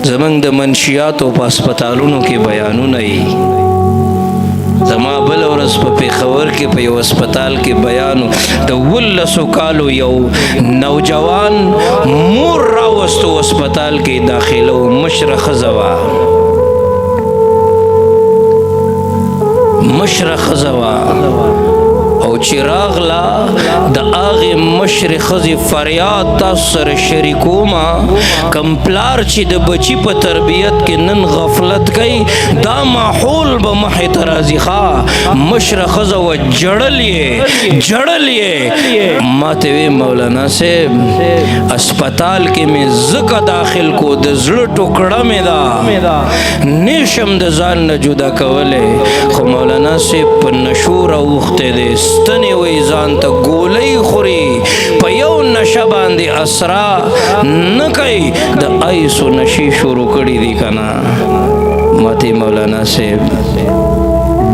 زمنګ د منشیاتو په هسپتالونو کې بیانونه یي زما بل ورځ په پېښور کې په یو هسپتال کې بیانو د 18 کالو یو نوجوان مور راوستو هسپتال کې داخله و مشره ښځه وه او چې راغله د هغې مشرې ښځې فریاد تاسو سره شریکومه کم پلار چې د بچي په تربیت کې نن غفلت کوي دا ماحول به مخې ته راځي ښه مشره ښځه وه جړل یې ما ته وی مولانا صاحب اسپتال کې مې ځکه داخل کو د زړه ټوکړه مې ده نشم د ځان نه جدا کولی خو مولانا صاحب په نشو راوښتی دی ستنې وی ځان ته ګولۍ خوري په یو نشه باندې اسرا نه کوي د ایسو نشې شروع کړي دي که نه ماته مولانا صاحب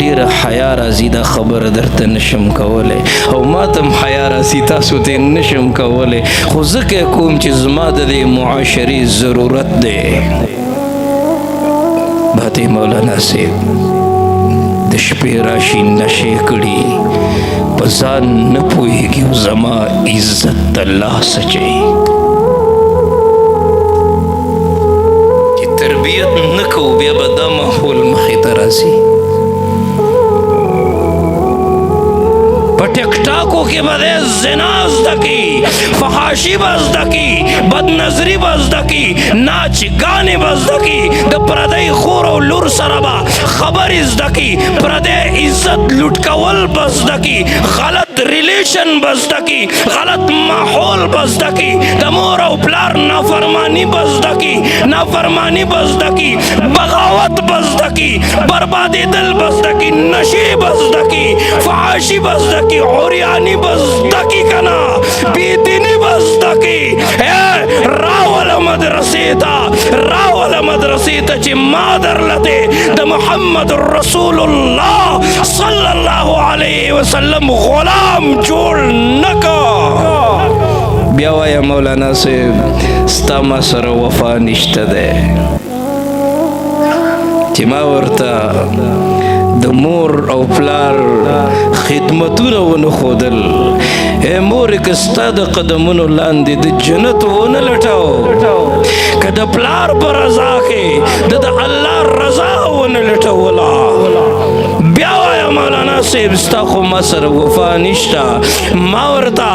ډېره حیا راځي دا خبره درته نشم کولی او ما ته هم حیا راځي تاسو ته نشم کولی خو ځکه کوم چې زما د دې معاشرې ضرورت دی ماته مولانا صاحب د شپې راشي نشې کړي په ځان نه پوهېږي او زما عزت د لاسه چوي چې تربیت نه کوو بیا به دا ماحول مخې ته راځي په ټیک ټاکو کې به دی زنا زده کي فحاشي به زده کي بدنظري به زده کي ناچګانې به زده کي د پردی خور او لور سره به خبرې زده کي پردی عزت لوټ کول به زده کي غلط ریلیشن به زده کي غلط ماحول به زده کي د مور او پلار نافرمانی به زده کي نافرمانی به زده کي بغاوت به زده کي بربادېدل به زده کي نشې به زده کي فحاشي به زده کي عریانی به زده کي که نه بېدیني به زده کي راوله مدرسې ته چې ما درلته د محمد رسول الله صلی الله علیه وسلم غلام جوړ نه کا بیا وایا مولانا صاحب ستا ما سره وفا نشته دی چې ما ورته د مور او پلار خدمتونه ونه ښودل مورې که ستا د قدمونو لاندې د جنت ونه لټاو که د پلار په رضا کې د الله رضا ونه لټوله بیا وایا مولانا صاحب ستا خو ما سره وفا نشته ما ورته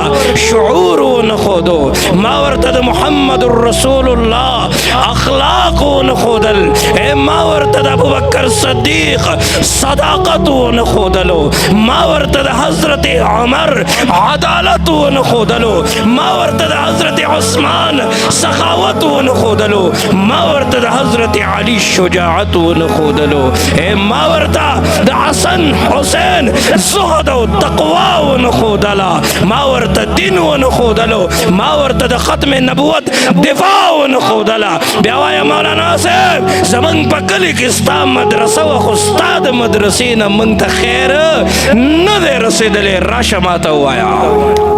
شعور ونه ښودو ما ورته د محمد رسول الله اخلاق ونه ښودل ما ورته د ابوبکر صدیق صداقت ونه ښودلو ما ورته د حضرت عمر عدالت ونه ښودلو ما ورته د حضرت عثمان سخاوت ونه ښودلو ما ورته د حضرت علی شجاعت ونه ښودلو ما ورته د حسن حسین زهد او تقوا ونه ښودله ما ورته دین ونه ښودلو ما ورته د ختم نبوت دفاع ونه ښودله بیا وایم مولانا صاحب زمونږ په کلي کې ستا مدرسه وه خو ستا د مدرسې نه موږ ته خیر نه دی رسېدلی راشه ما ته ووایه